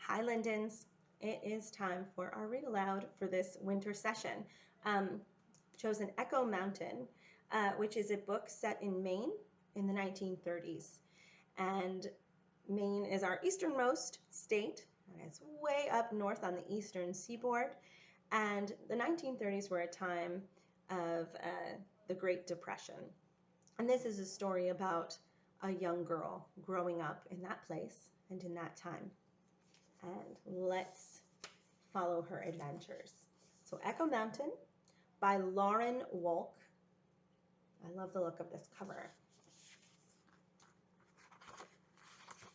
Hi, Lindens. It is time for our read aloud for this winter session. Chosen Echo Mountain, which is a book set in Maine in the 1930s. And Maine is our easternmost state, and it's way up north on the eastern seaboard. And the 1930s were a time of the Great Depression. And this is a story about a young girl growing up in that place and in that time. And let's follow her adventures. So Echo Mountain by Lauren Wolk. I love the look of this cover.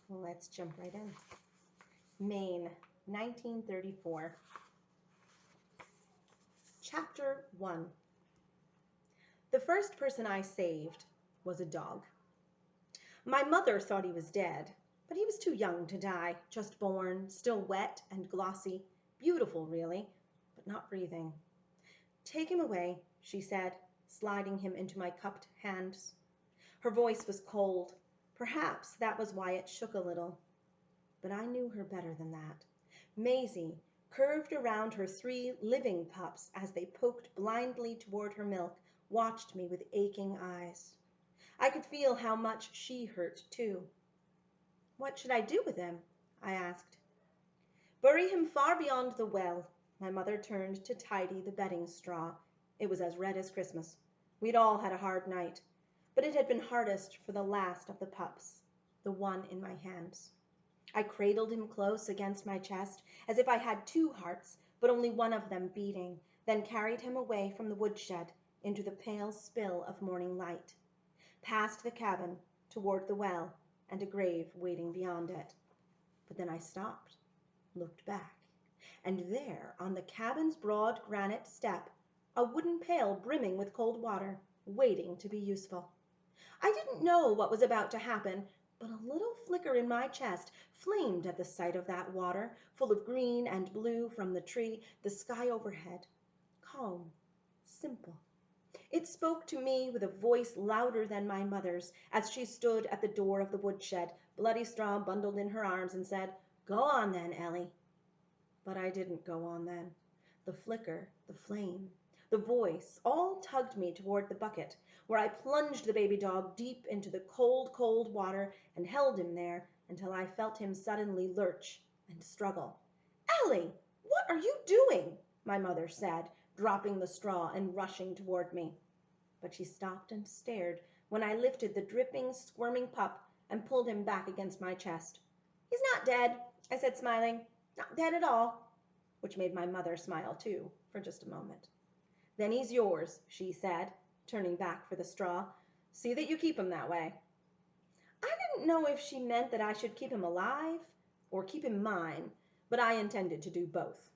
Let's jump right in. Maine, 1934. Chapter 1. The first person I saved was a dog. My mother thought he was dead, but he was too young to die, just born, still wet and glossy, beautiful really, but not breathing. Take him away, she said, sliding him into my cupped hands. Her voice was cold. Perhaps that was why it shook a little. But I knew her better than that. Maisie curved around her 3 living pups as they poked blindly toward her milk, watched me with aching eyes. I could feel how much she hurt, too. What should I do with him? I asked. Bury him far beyond the well. My mother turned to tidy the bedding straw. It was as red as Christmas. We'd all had a hard night, but it had been hardest for the last of the pups, the one in my hands. I cradled him close against my chest, as if I had 2 hearts, but only one of them beating, then carried him away from the woodshed into the pale spill of morning light, past the cabin, toward the well, and a grave waiting beyond it. But then I stopped, looked back, and there, on the cabin's broad granite step, a wooden pail brimming with cold water, waiting to be useful. I didn't know what was about to happen, but a little flicker in my chest flamed at the sight of that water, full of green and blue from the tree, the sky overhead. Calm, simple. It spoke to me with a voice louder than my mother's as she stood at the door of the woodshed, bloody straw bundled in her arms, and said, "Go on then, Ellie." But I didn't go on then. The flicker, the flame, the voice all tugged me toward the bucket, where I plunged the baby dog deep into the cold, cold water and held him there until I felt him suddenly lurch and struggle. "Ellie, what are you doing?" my mother said, dropping the straw and rushing toward me. But she stopped and stared when I lifted the dripping, squirming pup and pulled him back against my chest. "He's not dead," I said, smiling. "Not dead at all," which made my mother smile too, for just a moment. "Then he's yours," she said, turning back for the straw. "See that you keep him that way." I didn't know if she meant that I should keep him alive or keep him mine, but I intended to do both.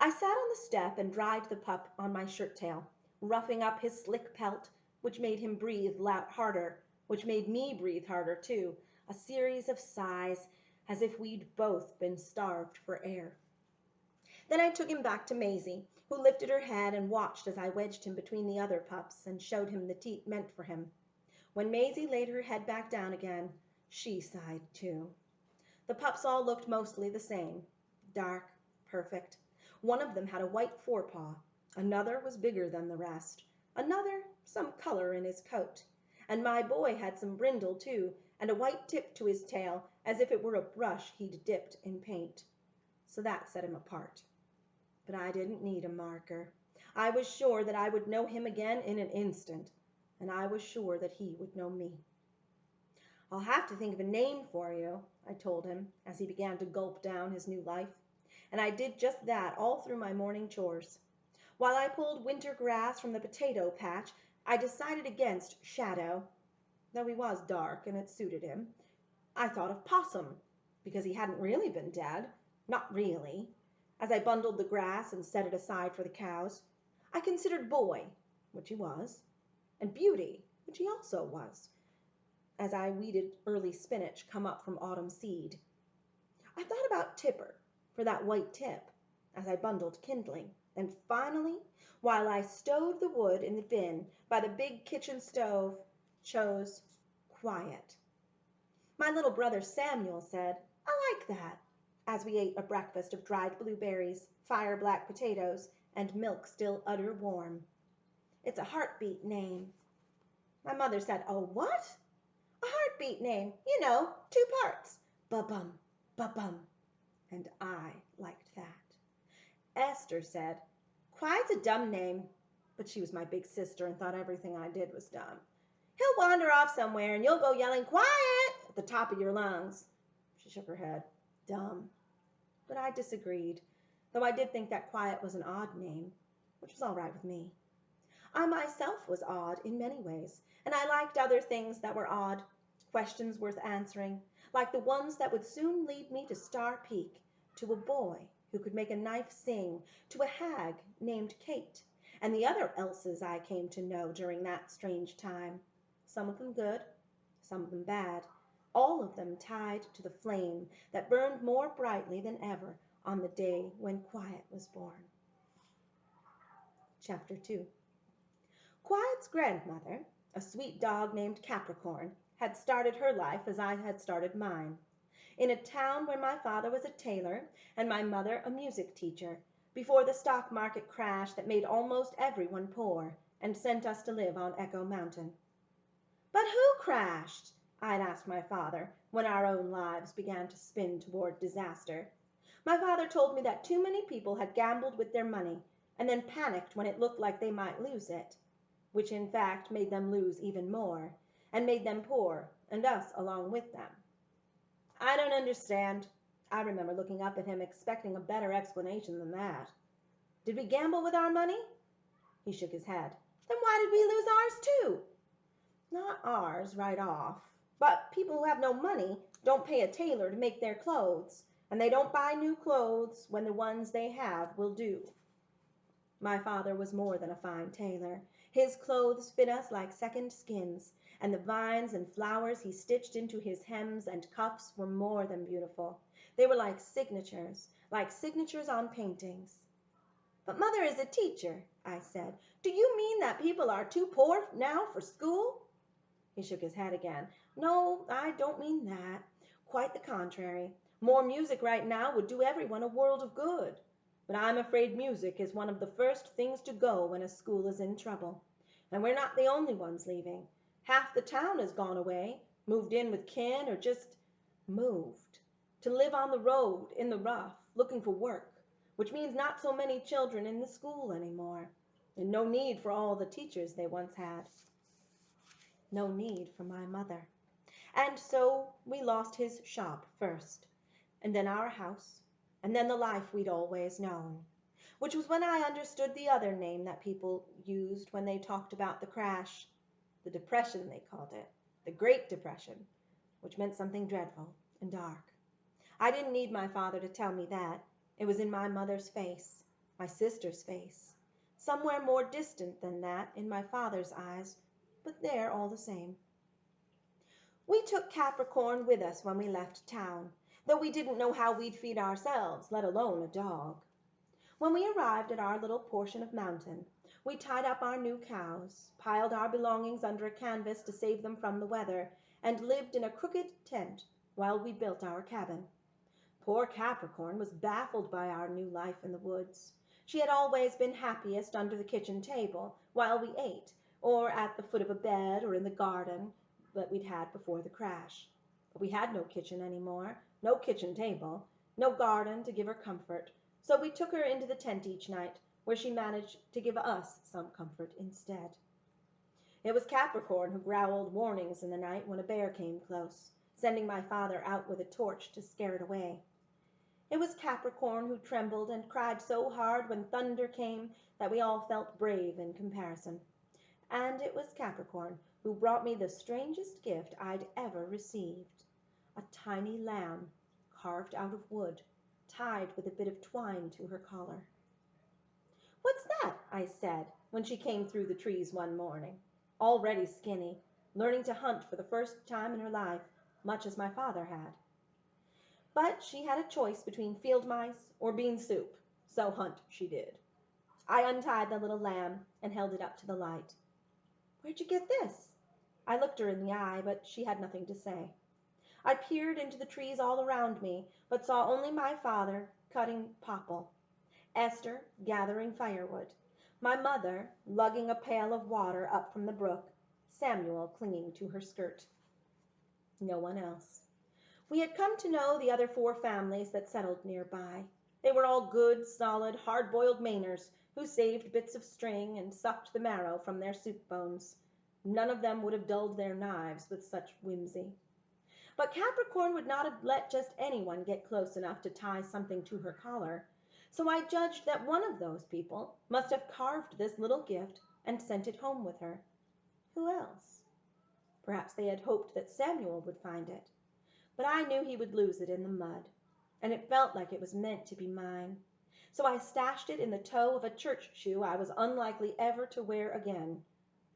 I sat on the step and dried the pup on my shirt tail, roughing up his slick pelt, which made him breathe harder, which made me breathe harder too, a series of sighs, as if we'd both been starved for air. Then I took him back to Maisie, who lifted her head and watched as I wedged him between the other pups and showed him the teat meant for him. When Maisie laid her head back down again, she sighed too. The pups all looked mostly the same, dark, perfect. One of them had a white forepaw, another was bigger than the rest, another some color in his coat, and my boy had some brindle too, and a white tip to his tail, as if it were a brush he'd dipped in paint. So that set him apart. But I didn't need a marker. I was sure that I would know him again in an instant, and I was sure that he would know me. "I'll have to think of a name for you," I told him as he began to gulp down his new life. And I did just that all through my morning chores. While I pulled winter grass from the potato patch, I decided against Shadow, though he was dark and it suited him. I thought of Possum, because he hadn't really been dead, not really, as I bundled the grass and set it aside for the cows. I considered Boy, which he was, and Beauty, which he also was, as I weeded early spinach come up from autumn seed. I thought about Tipper, for that white tip, as I bundled kindling, and finally, while I stowed the wood in the bin by the big kitchen stove, chose Quiet. My little brother Samuel said, "I like that." as we ate a breakfast of dried blueberries, fire-black potatoes, and milk still udder warm. It's a heartbeat name. My mother said, "Oh, what?" "A heartbeat name. You know, two parts. Ba-bum, ba-bum." And I liked that. Esther said, "Quiet's a dumb name." But she was my big sister and thought everything I did was dumb. "He'll wander off somewhere and you'll go yelling, 'Quiet!' at the top of your lungs." She shook her head. Dumb. But I disagreed, though I did think that Quiet was an odd name, which was all right with me. I myself was odd in many ways, and I liked other things that were odd, questions worth answering, like the ones that would soon lead me to Star Peak, to a boy who could make a knife sing, to a hag named Kate, and the other Elses I came to know during that strange time, some of them good, some of them bad, all of them tied to the flame that burned more brightly than ever on the day when Quiet was born. Chapter 2. Quiet's grandmother, a sweet dog named Capricorn, had started her life as I had started mine, in a town where my father was a tailor and my mother a music teacher, before the stock market crash that made almost everyone poor and sent us to live on Echo Mountain. "But who crashed?" I'd asked my father when our own lives began to spin toward disaster. My father told me that too many people had gambled with their money and then panicked when it looked like they might lose it, which in fact made them lose even more, and made them poor, and us along with them. "I don't understand." I remember looking up at him expecting a better explanation than that. "Did we gamble with our money?" He shook his head. "Then why did we lose ours too?" "Not ours right off, but people who have no money don't pay a tailor to make their clothes, and they don't buy new clothes when the ones they have will do." My father was more than a fine tailor. His clothes fit us like second skins, and the vines and flowers he stitched into his hems and cuffs were more than beautiful. They were like signatures on paintings. "But mother is a teacher," I said. "Do you mean that people are too poor now for school?" He shook his head again. "No, I don't mean that. Quite the contrary. More music right now would do everyone a world of good. But I'm afraid music is one of the first things to go when a school is in trouble. And we're not the only ones leaving. Half the town has gone away, moved in with kin, or just moved. To live on the road, in the rough, looking for work, which means not so many children in the school anymore, and no need for all the teachers they once had. No need for my mother. And so we lost his shop first, and then our house, and then the life we'd always known, which was when I understood the other name that people used when they talked about the crash. The Depression, they called it. The Great Depression, which meant something dreadful and dark. I didn't need my father to tell me that. It was in my mother's face, my sister's face. Somewhere more distant than that in my father's eyes, but there all the same. We took Capricorn with us when we left town, though we didn't know how we'd feed ourselves, let alone a dog. When we arrived at our little portion of mountain, we tied up our new cows, piled our belongings under a canvas to save them from the weather, and lived in a crooked tent while we built our cabin. Poor Capricorn was baffled by our new life in the woods. She had always been happiest under the kitchen table while we ate, or at the foot of a bed, or in the garden that we'd had before the crash. But we had no kitchen anymore, no kitchen table, no garden to give her comfort, so we took her into the tent each night, where she managed to give us some comfort instead. It was Capricorn who growled warnings in the night when a bear came close, sending my father out with a torch to scare it away. It was Capricorn who trembled and cried so hard when thunder came that we all felt brave in comparison. And it was Capricorn who brought me the strangest gift I'd ever received, a tiny lamb carved out of wood, tied with a bit of twine to her collar. "What's that?" I said, when she came through the trees one morning, already skinny, learning to hunt for the first time in her life, much as my father had. But she had a choice between field mice or bean soup, so hunt she did. I untied the little lamb and held it up to the light. "Where'd you get this?" I looked her in the eye, but she had nothing to say. I peered into the trees all around me, but saw only my father cutting popple, Esther gathering firewood, my mother lugging a pail of water up from the brook, Samuel clinging to her skirt. No one else. We had come to know the other 4 families that settled nearby. They were all good, solid, hard-boiled Mainers who saved bits of string and sucked the marrow from their soup bones. None of them would have dulled their knives with such whimsy. But Capricorn would not have let just anyone get close enough to tie something to her collar, so I judged that one of those people must have carved this little gift and sent it home with her. Who else? Perhaps they had hoped that Samuel would find it, but I knew he would lose it in the mud, and it felt like it was meant to be mine. So I stashed it in the toe of a church shoe I was unlikely ever to wear again,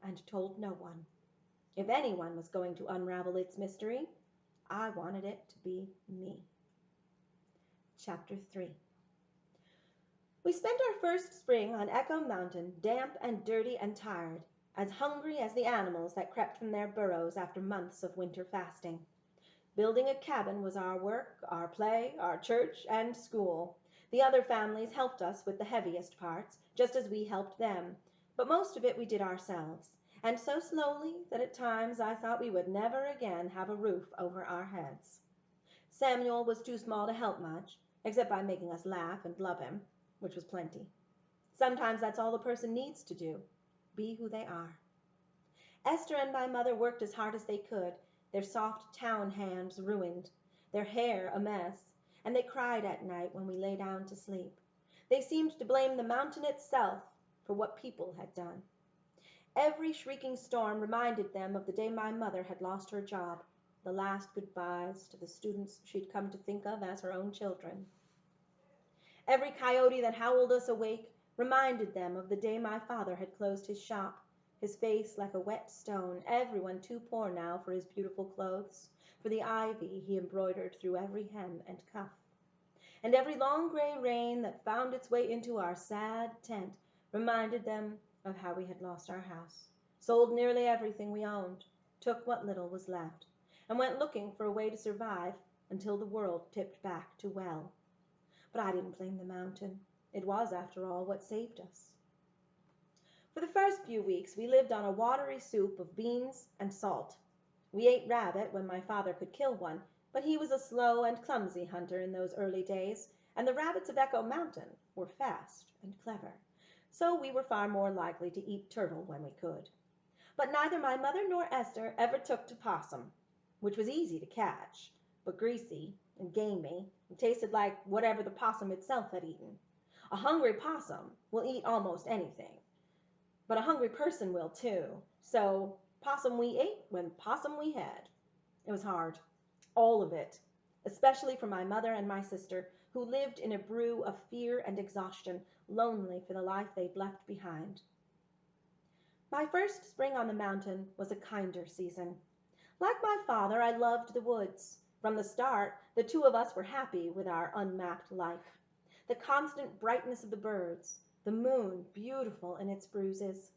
and told no one. If anyone was going to unravel its mystery, I wanted it to be me. Chapter 3. We spent our first spring on Echo Mountain, damp and dirty and tired, as hungry as the animals that crept from their burrows after months of winter fasting. Building a cabin was our work, our play, our church, and school. The other families helped us with the heaviest parts, just as we helped them, but most of it we did ourselves, and so slowly that at times I thought we would never again have a roof over our heads. Samuel was too small to help much, except by making us laugh and love him, which was plenty. Sometimes that's all a person needs to do, be who they are. Esther and my mother worked as hard as they could, their soft town hands ruined, their hair a mess, and they cried at night when we lay down to sleep. They seemed to blame the mountain itself for what people had done. Every shrieking storm reminded them of the day my mother had lost her job, the last goodbyes to the students she'd come to think of as her own children. Every coyote that howled us awake reminded them of the day my father had closed his shop, his face like a wet stone, everyone too poor now for his beautiful clothes, for the ivy he embroidered through every hem and cuff. And every long gray rain that found its way into our sad tent reminded them of how we had lost our house, sold nearly everything we owned, took what little was left, and went looking for a way to survive until the world tipped back to well. But I didn't blame the mountain. It was, after all, what saved us. For the first few weeks we lived on a watery soup of beans and salt. We ate rabbit when my father could kill one, but he was a slow and clumsy hunter in those early days, and the rabbits of Echo Mountain were fast and clever, so we were far more likely to eat turtle when we could. But neither my mother nor Esther ever took to possum, which was easy to catch, but greasy and gamey, and tasted like whatever the possum itself had eaten. A hungry possum will eat almost anything, but a hungry person will too, so possum we ate when possum we had. It was hard, all of it, especially for my mother and my sister, who lived in a brew of fear and exhaustion, lonely for the life they'd left behind. My first spring on the mountain was a kinder season. Like my father, I loved the woods. From the start, the 2 of us were happy with our unmapped life. The constant brightness of the birds, the moon beautiful in its bruises,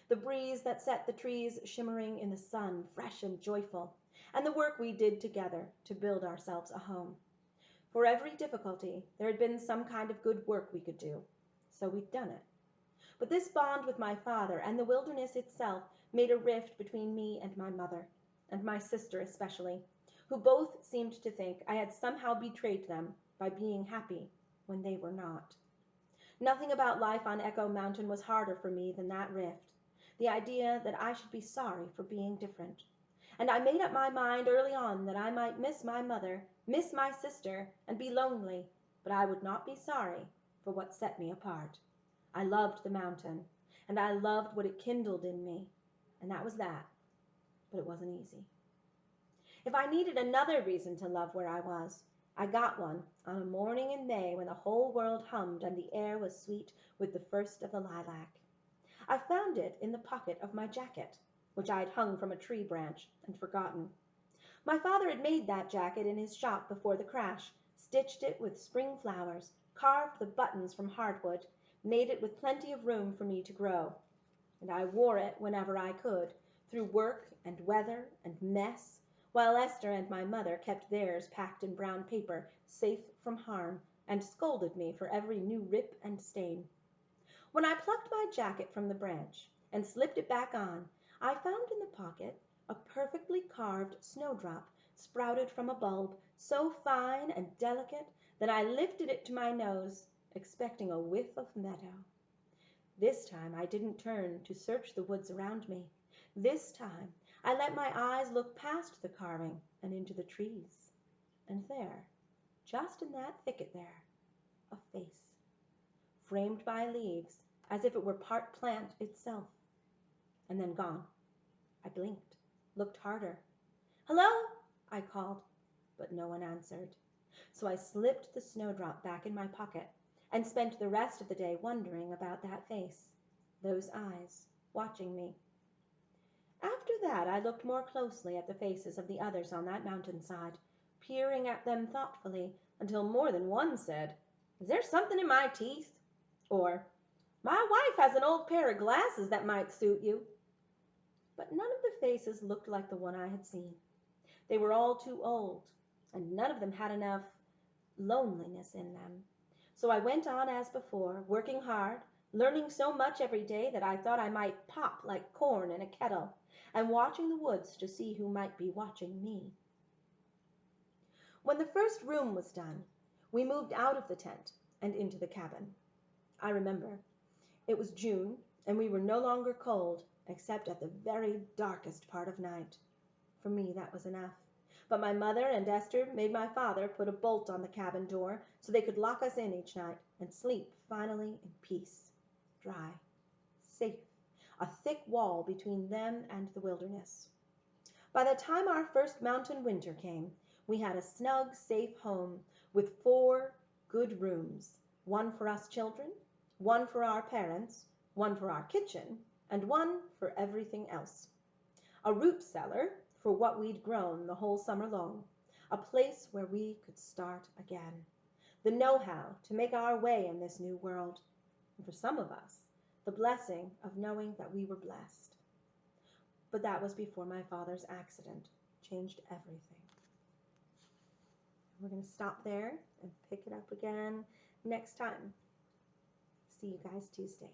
the breeze that set the trees shimmering in the sun, fresh and joyful, and the work we did together to build ourselves a home. For every difficulty, there had been some kind of good work we could do, so we'd done it. But this bond with my father and the wilderness itself made a rift between me and my mother, and my sister especially, who both seemed to think I had somehow betrayed them by being happy when they were not. Nothing about life on Echo Mountain was harder for me than that rift, the idea that I should be sorry for being different. And I made up my mind early on that I might miss my mother, miss my sister, and be lonely, but I would not be sorry for what set me apart. I loved the mountain, and I loved what it kindled in me, and that was that, but it wasn't easy. If I needed another reason to love where I was, I got one on a morning in May when the whole world hummed and the air was sweet with the first of the lilac. I found it in the pocket of my jacket, which I had hung from a tree branch and forgotten. My father had made that jacket in his shop before the crash, stitched it with spring flowers, carved the buttons from hardwood, made it with plenty of room for me to grow, and I wore it whenever I could, through work and weather and mess, while Esther and my mother kept theirs packed in brown paper, safe from harm, and scolded me for every new rip and stain. When I plucked my jacket from the branch and slipped it back on, I found in the pocket a perfectly carved snowdrop sprouted from a bulb so fine and delicate that I lifted it to my nose, expecting a whiff of meadow. This time I didn't turn to search the woods around me. This time I let my eyes look past the carving and into the trees. And there, just in that thicket there, a face, framed by leaves, as if it were part plant itself, and then gone. I blinked, looked harder. "Hello!" I called, but no one answered. So I slipped the snowdrop back in my pocket and spent the rest of the day wondering about that face, those eyes, watching me. After that I looked more closely at the faces of the others on that mountainside, peering at them thoughtfully until more than one said, "Is there something in my teeth?" Or, "My wife has an old pair of glasses that might suit you." But none of the faces looked like the one I had seen. They were all too old, and none of them had enough loneliness in them. So I went on as before, working hard, learning so much every day that I thought I might pop like corn in a kettle, and watching the woods to see who might be watching me. When the first room was done, we moved out of the tent and into the cabin. I remember. It was June, and we were no longer cold, except at the very darkest part of night. For me, that was enough. But my mother and Esther made my father put a bolt on the cabin door so they could lock us in each night and sleep finally in peace, dry, safe, a thick wall between them and the wilderness. By the time our first mountain winter came, we had a snug, safe home with 4 good rooms, one for us children, one for our parents, one for our kitchen, and one for everything else. A root cellar for what we'd grown the whole summer long, a place where we could start again, the know-how to make our way in this new world, and for some of us, the blessing of knowing that we were blessed. But that was before my father's accident changed everything. We're going to stop there and pick it up again next time. See you guys Tuesday.